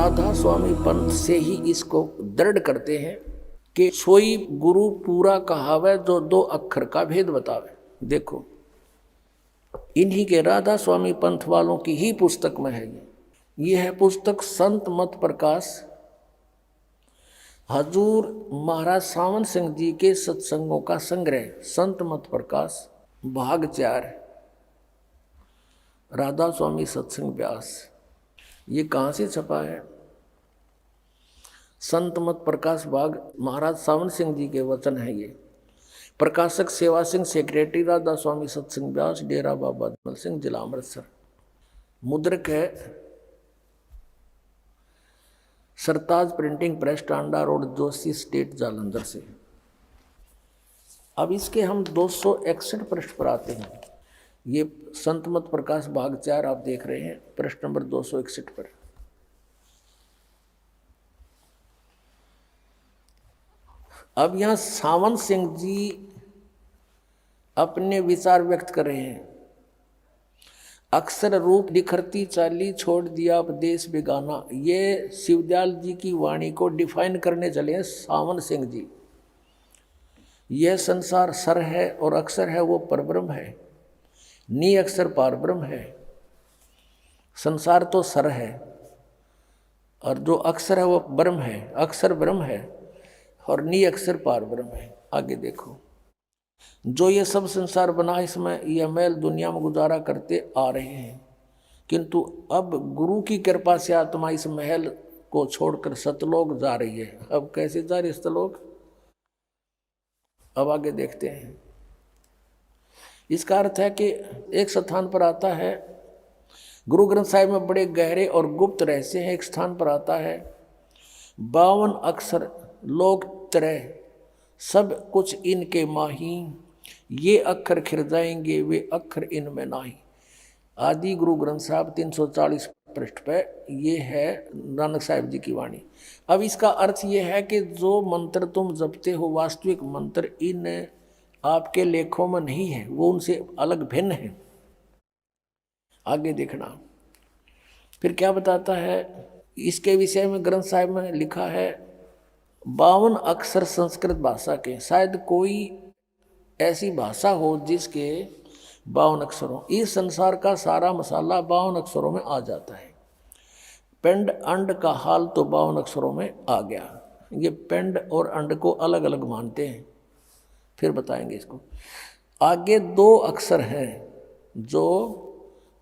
राधा स्वामी पंथ से ही इसको दृढ़ करते हैं कि सोई गुरु पूरा कहावे जो दो अक्षर का भेद बतावे। देखो इन्हीं के राधा स्वामी पंथ वालों की ही पुस्तक में है ये है पुस्तक संत मत प्रकाश हजूर महाराज सावन सिंह जी के सत्संगों का संग्रह संत मत प्रकाश भाग 4 राधा स्वामी सत्संग व्यास। ये कहाँ से छपा है? संत मत प्रकाश भाग महाराज सावन सिंह जी के वचन है ये। प्रकाशक सेवा सिंह, सेक्रेटरी राधा स्वामी सत्संग व्यास, डेरा बाबा दल सिंह, जिला अमृतसर। मुद्रक है Sartaj printing press, Tanda road, Joshi state, Jalandhar से। अब इसके हम 261 पृष्ठ पर आते हैं। ये संत मत प्रकाश भाग 4 आप देख रहे हैं, पृष्ठ नंबर 261 पर। अब यहां सावन सिंह जी अपने विचार व्यक्त कर रहे हैं। अक्सर रूप निखरती चाली छोड़ दिया उपदेश बेगाना, ये शिवदयाल जी की वाणी को डिफाइन करने चले हैं सावन सिंह जी। यह संसार सर है और अक्षर है वो परब्रह्म है, नी अक्षर पारब्रह्म है। संसार तो सर है और जो अक्षर है वो ब्रह्म है, अक्षर ब्रह्म है और नी अक्षर पारब्रह्म है। आगे देखो, जो ये सब संसार बना इसमें यह मैल दुनिया में गुजारा करते आ रहे हैं, किंतु अब गुरु की कृपा से आत्मा इस महल को छोड़कर सतलोक जा रही है। अब कैसे जा रही है सतलोक? अब आगे देखते हैं। इसका अर्थ है कि एक स्थान पर आता है गुरु ग्रंथ साहिब में बड़े गहरे और गुप्त रहस्य हैं। एक स्थान पर आता है 52 अक्षर लोक तरह सब कुछ इनके माही, ये अक्षर खिर जाएंगे वे अक्षर इनमें नाही। आदि गुरु ग्रंथ साहब 340 पृष्ठ पे ये है नानक साहिब जी की वाणी। अब इसका अर्थ ये है कि जो मंत्र तुम जपते हो वास्तविक मंत्र इन आपके लेखों में नहीं है, वो उनसे अलग भिन्न है। आगे देखना फिर क्या बताता है। इसके विषय में ग्रंथ साहिब में लिखा है 52 अक्षर संस्कृत भाषा के, शायद कोई ऐसी भाषा हो जिसके 52 अक्षर हो। इस संसार का सारा मसाला 52 अक्षरों में आ जाता है। पिंड अंड का हाल तो 52 अक्षरों में आ गया। ये पिंड और अंड को अलग अलग मानते हैं, फिर बताएंगे इसको। आगे 2 अक्षर हैं जो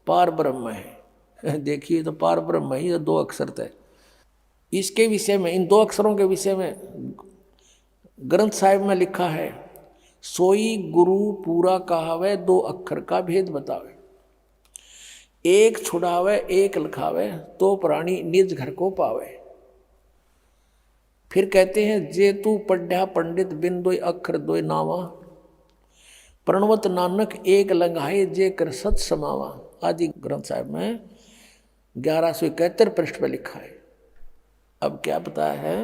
पार ब्रह्म है। देखिए तो पार ब्रह्म ही 2 अक्षर थे। इसके विषय में, इन 2 अक्षरों के विषय में ग्रंथ साहिब में लिखा है सोई गुरु पूरा कहावे 2 अक्षर का भेद बतावे, एक छुड़ावे एक लिखावे तो प्राणी निज घर को पावे। फिर कहते हैं जे तू पढ़ा पंडित बिन 2 अक्षर 2 नावा, प्रणवत नानक एक लंघाए जे कर सत समावा। आदि ग्रंथ साहिब में 1171 पृष्ठ पर लिखा है। अब क्या पता है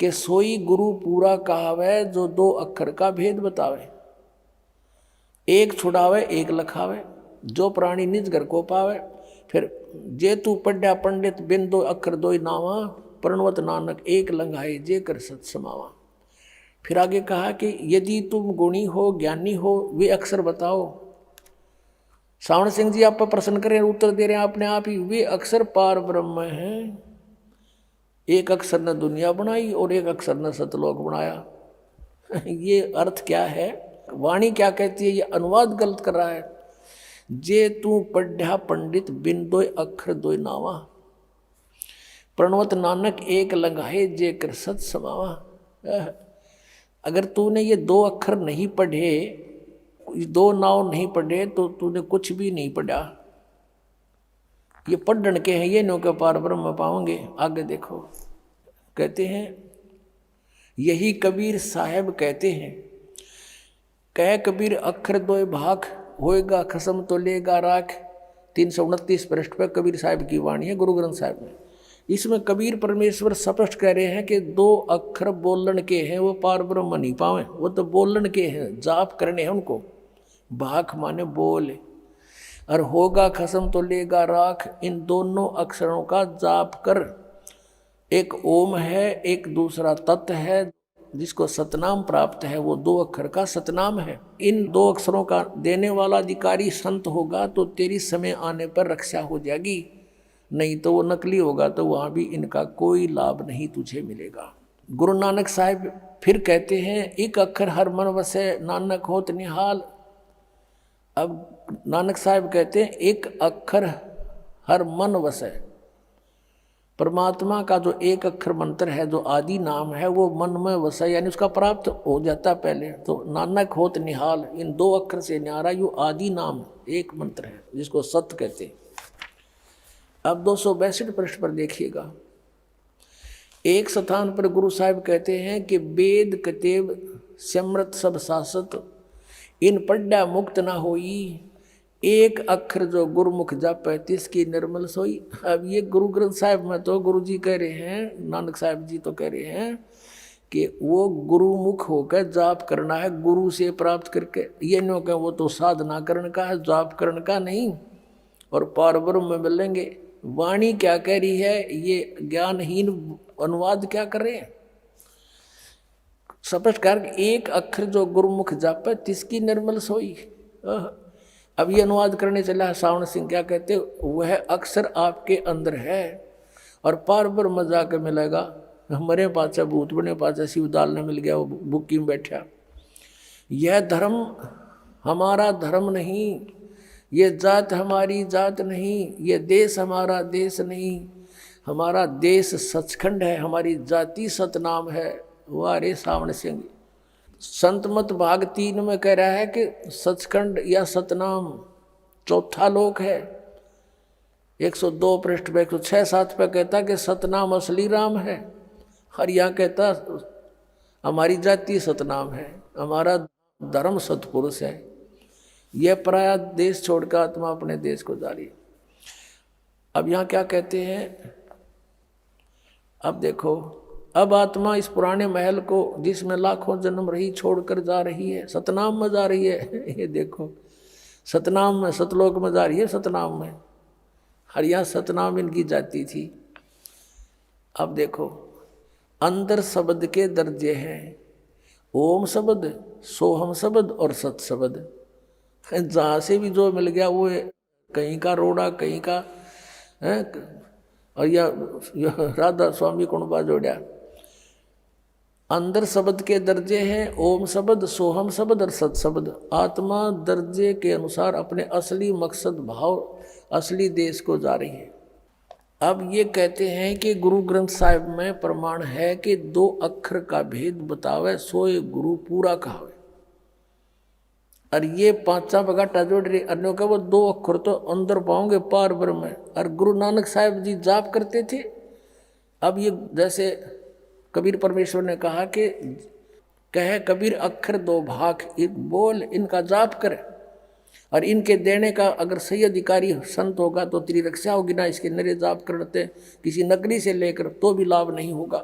कि सोई गुरु पूरा कहावे जो 2 अक्षर का भेद बतावे, एक छुड़ावे एक लखावे जो प्राणी निज घर को पावे। फिर जे तू पढ़ा पंडित बिन 2 अक्षर 2 नावा, प्रणवत नानक एक लंघाए जे कर सत समावा। फिर आगे कहा कि यदि तुम गुणी हो ज्ञानी हो वे अक्षर बताओ। सावन सिंह जी आप पर प्रश्न करें, उत्तर दे रहे हैं अपने आप ही, वे अक्षर पार ब्रह्म हैं। एक अक्षर ने दुनिया बनाई और एक अक्षर ने सतलोक बनाया। ये अर्थ क्या है? वाणी क्या कहती है? ये अनुवाद गलत कर रहा है। जे तू पढ़ा पंडित बिन 2 अक्षर 2 नावा, प्रणवत नानक एक लंघाए जे कर सत समावा। अगर तूने ये 2 अक्षर नहीं पढ़े, 2 नाव नहीं पढ़े, तो तूने कुछ भी नहीं पढ़ा। ये पढ़न के हैं, ये नो के पार ब्रह्म पाओगे। आगे देखो, कहते हैं यही कबीर साहब कहते हैं, कह कबीर अक्षर 2 भाग होएगा खसम तो लेगा राख। 329 पृष्ठ पर कबीर साहब की वाणी है गुरु ग्रंथ साहब में। इसमें कबीर परमेश्वर स्पष्ट कह रहे हैं कि 2 अक्षर बोलन के हैं वो पार ब्रह्म नहीं पावे, वो तो बोलन के हैं, जाप करने हैं उनको। भाख माने बोल। और होगा खसम तो लेगा राख। इन दोनों अक्षरों का जाप कर। एक ओम है, एक दूसरा तत् है, जिसको सतनाम प्राप्त है, वो 2 अक्षर का सतनाम है। इन 2 अक्षरों का देने वाला अधिकारी संत होगा तो तेरी समय आने पर रक्षा हो जाएगी, नहीं तो वो नकली होगा तो वहाँ भी इनका कोई लाभ नहीं तुझे मिलेगा। गुरु नानक साहिब फिर कहते हैं, एक अक्षर हर मन वसे नानक होत निहाल। अब नानक साहिब कहते हैं एक अक्षर हर मन वसे। परमात्मा का जो एक अक्षर मंत्र है, जो आदि नाम है, वो मन में वसा, यानी उसका प्राप्त हो जाता पहले। तो नानक होत निहाल, इन 2 अक्षर से न्यारा यू आदि नाम एक मंत्र है जिसको सत्य कहते हैं। अब 262 पृष्ठ पर देखिएगा, एक स्थान पर गुरु साहिब कहते हैं कि वेद कतेब समृत सब शासत, इन पढ़ा मुक्त ना होई। एक अक्षर जो गुरुमुख जापै तिसकी निर्मल सोई। अब ये गुरु ग्रंथ साहिब में तो गुरु जी कह रहे हैं, नानक साहिब जी तो कह रहे हैं कि वो गुरुमुख होकर जाप करना है, गुरु से प्राप्त करके। ये नो कहें वो तो साधना करने का है, जाप करने का नहीं, और पारब्रह्म में मिलेंगे। वाणी क्या कह रही है, ये ज्ञानहीन अनुवाद क्या कर रहे हैं। स्पष्ट कर, एक अक्षर जो गुरुमुख जापै तिसकी निर्मल सोई। अब ये अनुवाद करने चला है सावण सिंह, क्या कहते, वह अक्षर आपके अंदर है और पारब्रह्म में जाकर मिलेगा। हमारे पाचा भूत बने पाचा शिव डालने मिल गया, वो बुक्की में बैठा। यह धर्म हमारा धर्म नहीं, ये जात हमारी जात नहीं, ये देश हमारा देश नहीं। हमारा देश सचखंड है, हमारी जाति सतनाम है। वाह रे सावण सिंह। संत मत भाग 3 में कह रहा है कि सचखंड या सतनाम चौथा लोक है। 102 पृष्ठ पे 106-7 पे कहता कि सतनाम असली राम है। और यहाँ कहता हमारी जाति सतनाम है, हमारा धर्म सतपुरुष है। यह पराया देश छोड़कर आत्मा अपने देश को जा रही। अब यहाँ क्या कहते हैं, अब देखो, अब आत्मा इस पुराने महल को जिसमें लाखों जन्म रही छोड़कर जा रही है, सतनाम में जा रही है। ये देखो, सतनाम में, सतलोक में जा रही है, सतनाम में। हर यहाँ सतनाम इनकी जाती थी। अब देखो, अंदर शब्द के दर्जे हैं, ओम शब्द, सोहम शब्द और सत शब्द। जहाँ से भी जो मिल गया वो कहीं का रोड़ा, कहीं का है, और या राधा स्वामी कुणबा जोड़ा। अंदर शब्द के दर्जे हैं, ओम शब्द, सोहम शब्द और सत शब्द। आत्मा दर्जे के अनुसार अपने असली मकसद भाव, असली देश को जा रही है। अब ये कहते हैं कि गुरु ग्रंथ साहिब में प्रमाण है कि 2 अक्षर का भेद बतावे, सोए गुरु पूरा कहावे। और ये 5 बगाटा जोड़ रही, अन्यों का वो 2 अक्षर तो अंदर पाओगे पार ब्रह्म में। और गुरु नानक साहिब जी जाप करते थे। अब ये जैसे कबीर परमेश्वर ने कहा कि कहे कबीर अक्षर 2 भाग, एक बोल इनका जाप कर, और इनके देने का अगर सही अधिकारी संत होगा तो तेरी रक्षा होगी ना। इसके नरे जाप करते किसी नकली से लेकर तो भी लाभ नहीं होगा।